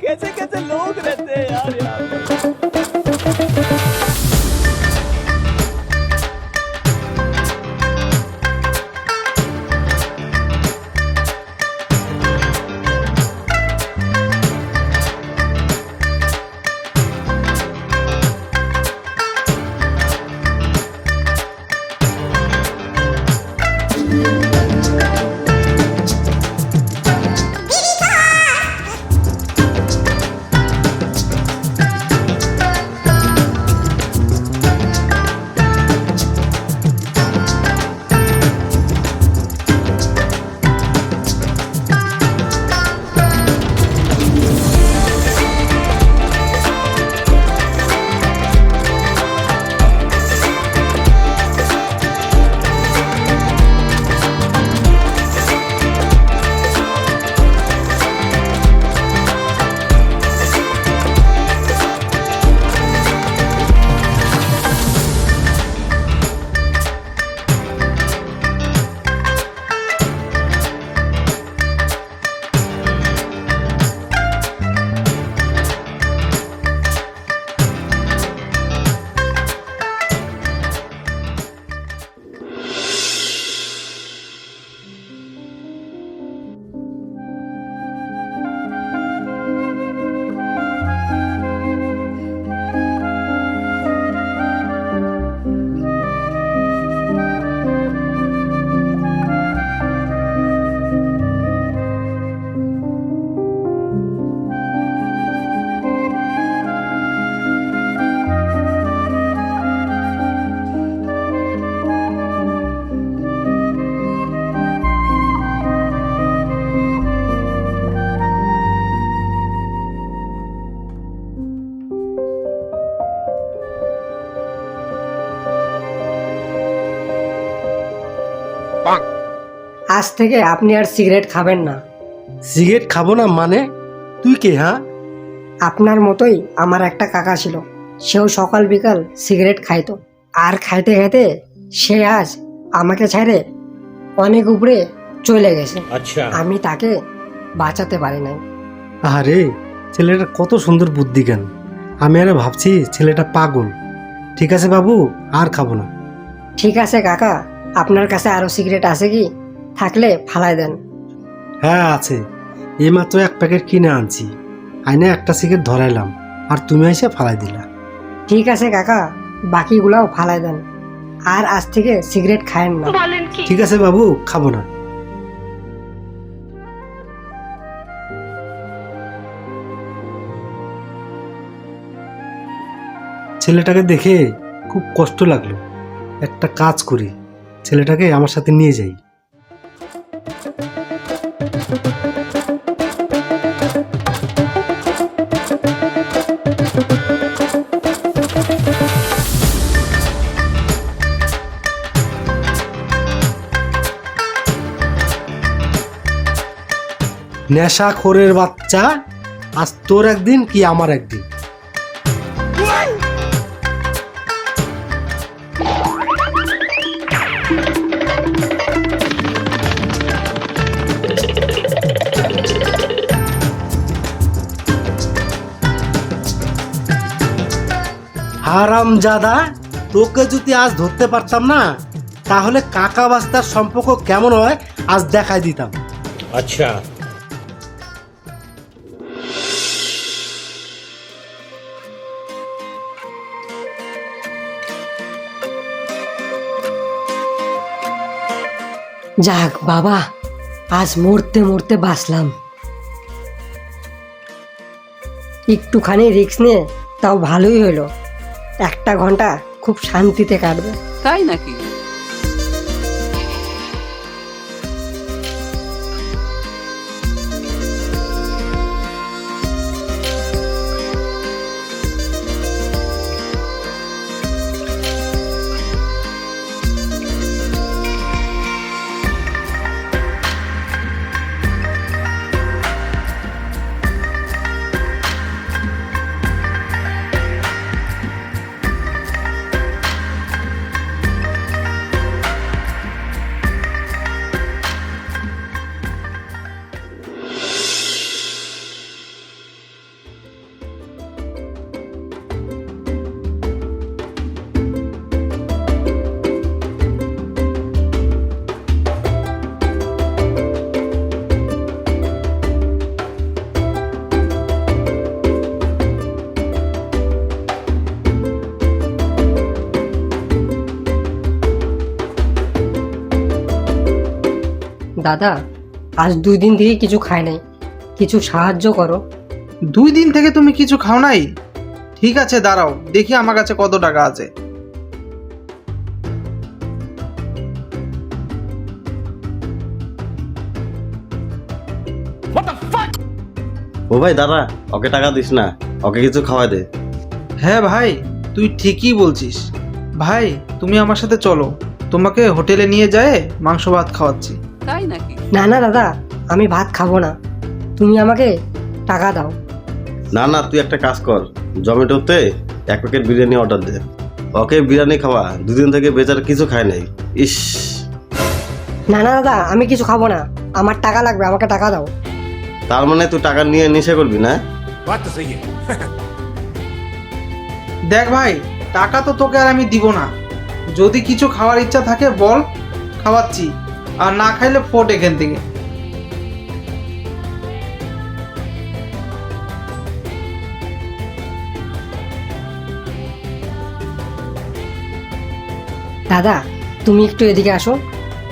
कैसे कैसे लोग रहते हैं यार यहाँ पे। আজ থেকে আপনি আর সিগারেট খাবেন না। সিগারেট খাবো না মানে? তুই কে? হ্যাঁ, আপনার মতোই আমার একটা কাকা ছিল, সেও সকাল বিকাল সিগারেট খাইতো। আর খাইতে খাইতে সে আজ আমাকে ছেড়ে অনেক উপরে চলে গেছে। আচ্ছা, আমি তাকে বাঁচাতে পারি নাই। আরে ছেলেটা কত সুন্দর বুদ্ধি জ্ঞান। আমি আরে ভাবছি ছেলেটা পাগল। ঠিক আছে বাবু, আর খাবো না। ঠিক আছে কাকা, আপনার কাছে আরো সিগারেট আছে কি? থাকলে ফালাই দেন। হ্যাঁ আছে, এইমাত্র এক প্যাকেট কিনে আনছি। আইনে একটা সিগারেট ধরাইলাম, আর তুমি এসে ফালাই দিলা। ঠিক আছে কাকা, বাকিগুলাও ফালাই দেন। আর আজ থেকে সিগারেট খায়েন না। ঠিক আছে বাবু, খাবো না। ছেলেটাকে দেখে খুব কষ্ট লাগলো। একটা কাজ করি, ছেলেটাকে আমার সাথে নিয়ে যাই। নেশাখোরের বাচ্চা, আজ তোর একদিন কি আমার একদিন। হারামজাদা, তোকে যদি আজ ধরতে পারতাম না, তাহলে কাকা বাস্তার সম্পর্ক কেমন হয় আজ দেখাই দিতাম। আচ্ছা, যাক বাবা, আজ মরতে মরতে বাঁচলাম। একটুখানি রিস্ক নিয়ে তাও ভালোই হলো। একটা ঘন্টা খুব শান্তিতে কাটবে। তাই নাকি? দাদা আজ 2 দিন থেকে কিছু খাই নাই, কিছু সাহায্য করো। 2 দিন থেকে তুমি কিছু খাও নাই? ঠিক আছে, দাঁড়াও দেখি আমার কাছে কত টাকা আছে। ও ভাই দাদা, ওকে টাকা দিস না, ওকে কিছু খাওয়াই দে। হ্যাঁ ভাই, তুই ঠিকই বলছিস। ভাই তুমি আমার সাথে চলো, তোমাকে হোটেলে নিয়ে যায় মাংস ভাত খাওয়াচ্ছি। তাই নাকি? না না দাদা, আমি ভাত খাবো না, তুমি আমাকে টাকা দাও। না না, তুই একটা কাজ কর, জোম্যাটোতে 1 প্যাকেট বিরিয়ানি অর্ডার দে। ওকে বিরিয়ানি খাওয়া, 2 দিন থেকে বেচারা কিছু খায় নাই। ইস, না না দাদা, আমি কিছু খাবো না, আমার টাকা লাগবে, আমাকে টাকা দাও। তার মানে তুই টাকা নিয়ে নেশা করবি না? দেখ ভাই, টাকা তো তোকে আর আমি দিব না। যদি কিছু খাওয়ার ইচ্ছা থাকে বল, খাওয়াচ্ছি, আর না খাইলে ফোট এখান থেকে। দাদা তুমি একটু এদিকে আসো,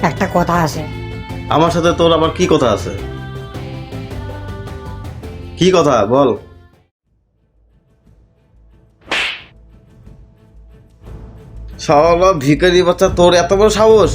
একটা কথা আছে। আমার সাথে তোর আবার কি কথা আছে? কি কথা বল। শালা ভিখারি বাচ্চা, তোর এত বড় সাহস!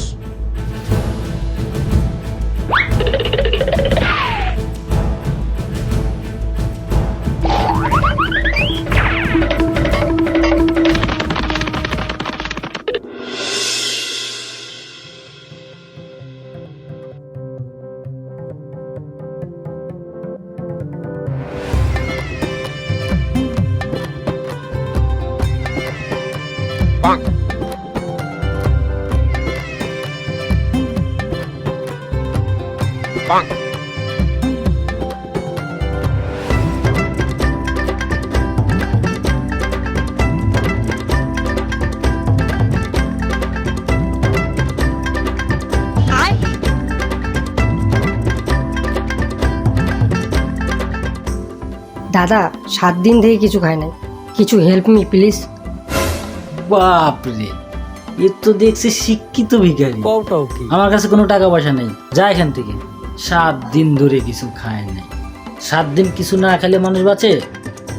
দাদা 7 দিন থেকে কিছু খাই নাই, কিছু হেল্প মি প্লিজ। বাপরে, এ তো দেখছি শিক্ষিত ভিখারি। কওটাও কি? আমার কাছে কোনো টাকা পয়সা নেই, যা এখান থেকে। 7 দিন ধরে কিছু খায় নাই। 7 দিন কিছু না খেলে মানুষ বাঁচে?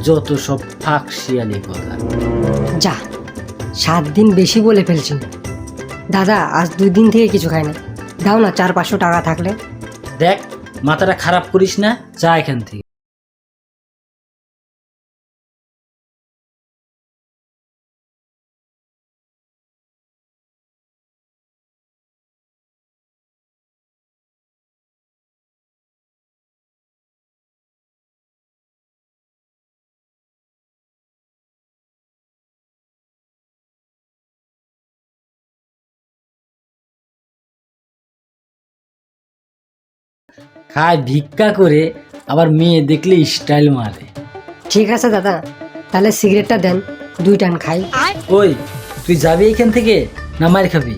যত সব ফাঁক শিয়ালি কথা। যা, 7 দিন বেশি বলে ফেলছি। দাদা আজ 2 দিন থেকে কিছু খাই নাই, দাও না 400-500 টাকা থাকলে। দেখ, মাথাটা খারাপ করিস না, যা এখান থেকে। খায় ভিক্ষা করে, আবার মেয়ে দেখলে স্টাইল মারে। ঠিক আছে দাদা, তাহলে সিগারেটটা দেন, 2 টান খাই। ওই, তুই যাবি এখান থেকে না মার খাবি?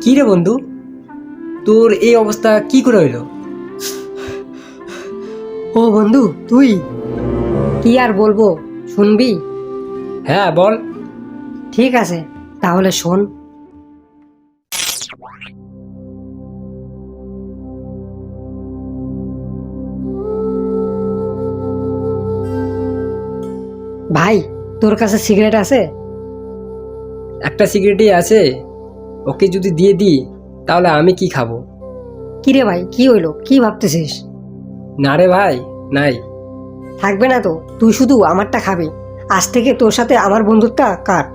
কি রে বন্ধু, তোর এই অবস্থা কি করে হইলো? ও বন্ধু তুই, কি আর বলবো, শুনবি? হ্যাঁ বল। ঠিক আছে তাহলে শোন। ভাই তোর কাছে সিগারেট আছে? একটা সিগারেটই আছে, ওকে যদি দিয়ে দিই তাহলে আমি কি খাবো? কি রে ভাই, কি হইলো, কি ভাবতেছিস? না রে ভাই, নাই। থাকবে না তো, তুই শুধু আমারটা খাবি, আজ থেকে তোর সাথে আমার বন্ধুত্বটা কাট।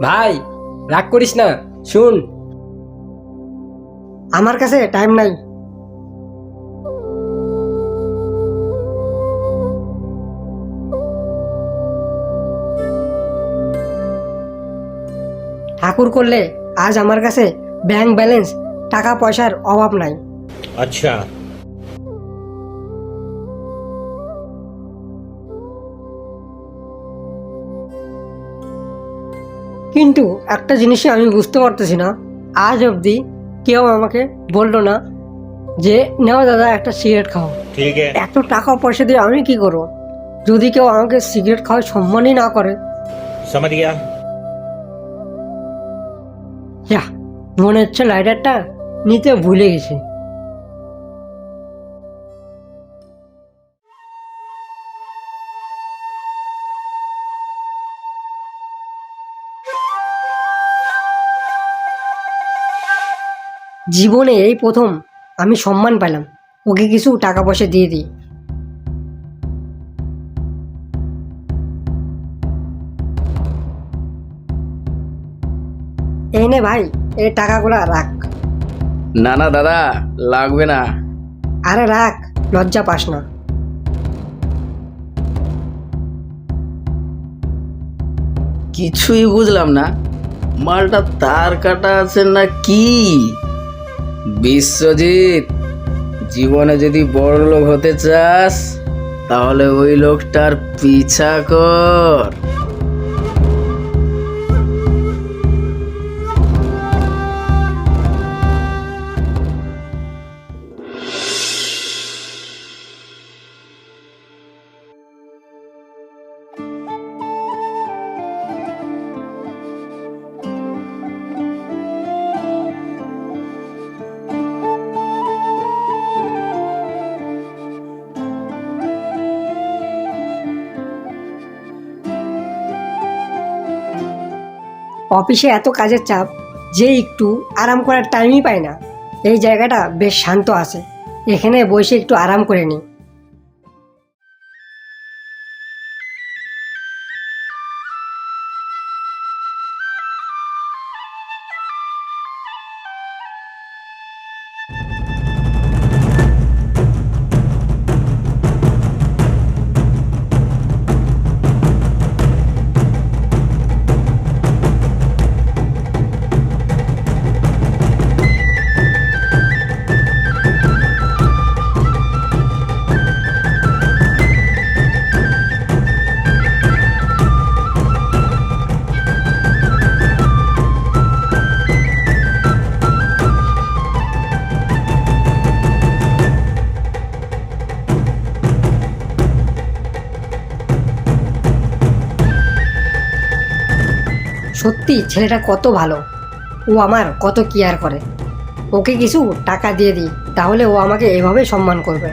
ভাই রাগ করিস না, শুন। আমার কাছে টাইম নাই। ঠাকুর করলে আজ আমার কাছে ব্যাংক ব্যালেন্স, টাকা পয়সার অভাব নাই। अच्छा। কিন্তু একটা জিনিসই আমি বুঝতে পারতেছি না, আজ অবধি কেউ আমাকে বললো না যে নেও দাদা একটা সিগারেট খাও। ठीक है। এত টাকা পয়সা দিয়ে আমি কি করবো যদি কেউ আমাকে সিগারেট খাওয়ার সম্মানই না করে? समझ गया। যা, মনে হচ্ছে লাইটারটা নিতে ভুলে গেছি। জীবনে এই প্রথম আমি সম্মান পেলাম, ওকে কিছু টাকা পয়সা দিয়ে দিই। এই নে ভাই, এই টাকাগুলা রাখ। না না দাদা, লাগবে না। আরে রাখ, লজ্জা পাস না। কিছুই বুঝলাম না, মালটা তার কাটা আছে না কি? বিশ্বজিৎ, জীবনে যদি বড় লোক হতে চাস তাহলে ওই লোকটার পিছা কর। অফিসে এত কাজের চাপ যে একটু আরাম করার টাইমই পায় না। এই জায়গাটা বেশ শান্ত আছে, এখানে বসে একটু আরাম করে নিই। সত্যি ছেলেটা কত ভালো, ও আমার কত কেয়ার করে। ওকে কিছু টাকা দিয়ে দিই, তাহলে ও আমাকে এভাবে সম্মান করবে।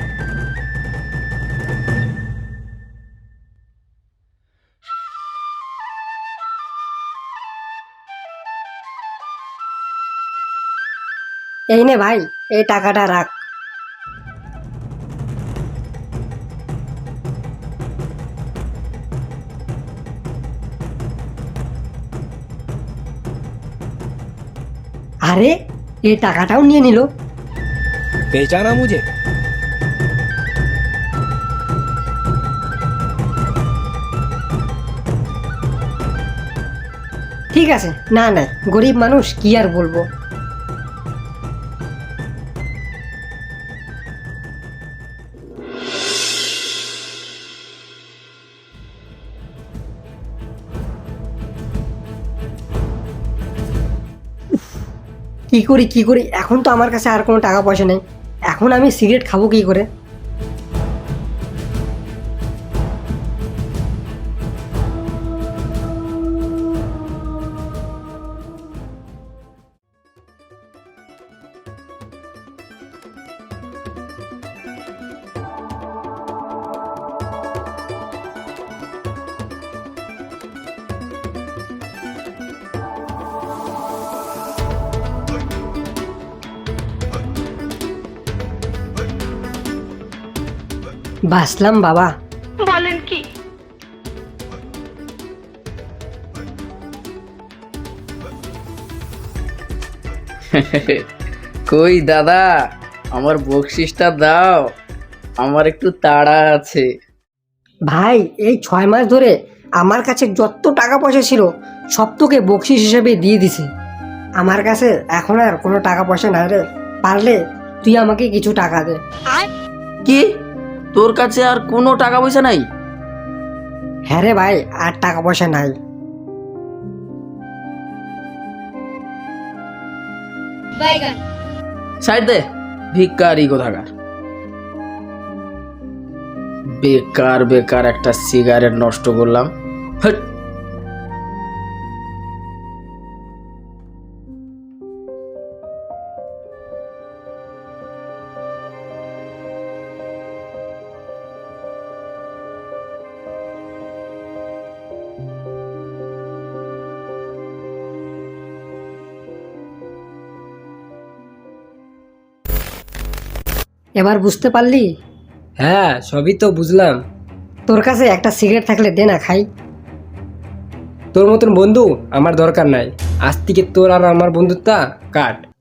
এই নে ভাই, এই টাকাটা রাখ। আরে, এই টাকাটাও নিয়ে নিল। पहचाना मुझे? ঠিক আছে, না না, গরিব মানুষ, কি আর বলবো। কি করি এখন তো আমার কাছে আর কোনো টাকা পয়সা নেই। এখন আমি সিগারেট খাবো কি করে? বাসলাম বাবা। বলেন কি? কই দাদা, আমার বকশিসটা দাও, আমার একটু তাড়া আছে। ভাই, এই 6 মাস ধরে আমার কাছে যত টাকা পয়সা ছিল সব তোকে বকশিস হিসেবে দিয়ে দিছি। আমার কাছে এখন আর কোনো টাকা পয়সা নাই রে, পারলে তুই আমাকে কিছু টাকা দে। কি, তোর কাছে আর কোনো টাকা পয়সা নাই? হ্যাঁ রে ভাই, আর টাকা পয়সা নাই। সাইড দে, ভিক্ষারি কোথাকার। বেকার বেকার একটা সিগারেট নষ্ট করলাম। হট। এবার বুঝতে পারলি? হ্যাঁ, সবই তো বুঝলাম। তোর কাছে একটা সিগারেট থাকলে দে না খাই। তোর মতন বন্ধু আমার দরকার নাই। আজ থেকে তোর আর আমার বন্ধুত্বটা কাট।